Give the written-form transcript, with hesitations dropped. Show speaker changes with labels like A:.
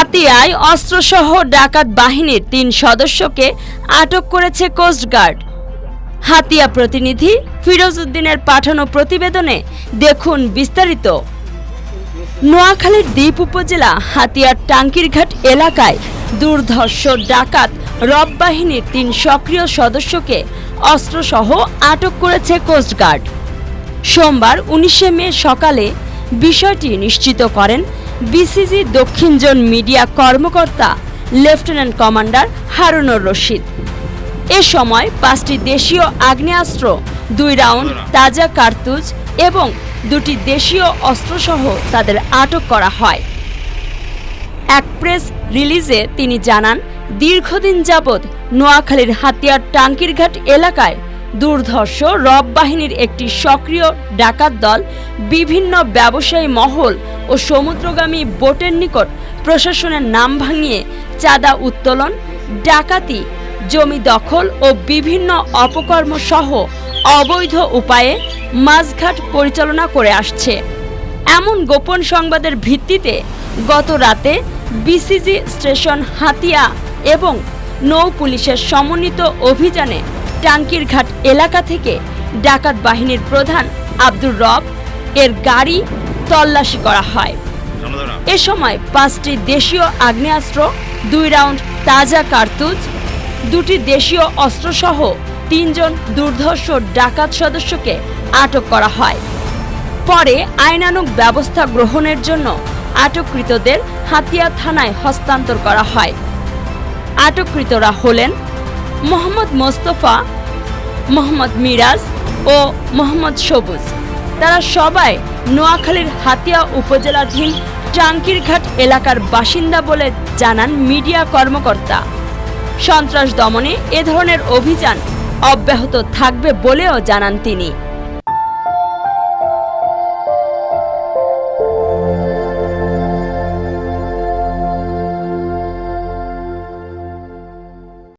A: হাতিয়ায় অস্ত্রসহ ডাকাত বাহিনীর ৩ সদস্যকে আটক করেছে কোস্টগার্ড। হাতিয়া প্রতিনিধি ফিরোজ উদ্দিনের পাঠানো প্রতিবেদনে দেখুন বিস্তারিত। নোয়াখালীর দ্বীপ উপজেলা হাতিয়ার টাঙ্কিরঘাট এলাকায় দুর্ধর্ষ ডাকাত রব বাহিনীর ৩ সক্রিয় সদস্যকে অস্ত্রসহ আটক করেছে কোস্টগার্ড। সোমবার ১৯ মে সকালে বিষয়টি নিশ্চিত করেন বিসিজি দক্ষিণ জোন মিডিয়া কর্মকর্তা লেফটেন্যান্ট কমান্ডার হারুনুর রশিদ। এ সময় ৫টি দেশীয় আগ্নেয়াস্ত্র, ২ রাউন্ড তাজা কার্তুজ এবং ২টি দেশীয় অস্ত্রসহ তাদের আটক করা হয়। এক প্রেস রিলিজে তিনি জানান, দীর্ঘদিন যাবৎ নোয়াখালীর হাতিয়ার টাঙ্কিরঘাট এলাকায় দুর্ধর্ষ রব বাহিনীর একটি সক্রিয় ডাকাত দল বিভিন্ন ব্যবসায়ী মহল ও সমুদ্রগামী বোটের নিকট প্রশাসনের নাম ভাঙিয়ে চাঁদা উত্তোলন, ডাকাতি, জমি দখল ও বিভিন্ন অপকর্ম সহ অবৈধ উপায়ে মাছঘাট পরিচালনা করে আসছে। এমন গোপন সংবাদের ভিত্তিতে গত রাতে বিসিজি স্টেশন হাতিয়া এবং নৌ পুলিশের সমন্বিত অভিযানে টাঙ্কিরঘাট এলাকা থেকে ডাকাত বাহিনীর প্রধান আব্দুর রব এর গাড়ি তল্লাশি করা হয়। এ সময় ৫টি দেশীয় আগ্নেয়াস্ত্র, ২ রাউন্ড তাজা কার্তুজ, ২টি দেশীয় অস্ত্রসহ ৩ জন দুর্ধর্ষ ডাকাত সদস্যকে আটক করা হয়। পরে আইনানুগ ব্যবস্থা গ্রহণের জন্য আটককৃতদের হাতিয়া থানায় হস্তান্তর করা হয়। আটককৃতরা হলেন মোহাম্মদ মোস্তফা, মোহাম্মদ মিরাজ ও মোহাম্মদ সবুজ। তারা সবাই নোয়াখালীর হাতিয়া উপজেলাধীন টাঙ্কিরঘাট এলাকার বাসিন্দা বলে জানান মিডিয়া কর্মকর্তা। সন্ত্রাস দমনে এ ধরনের অভিযান অব্যাহত থাকবে বলেও জানান তিনি।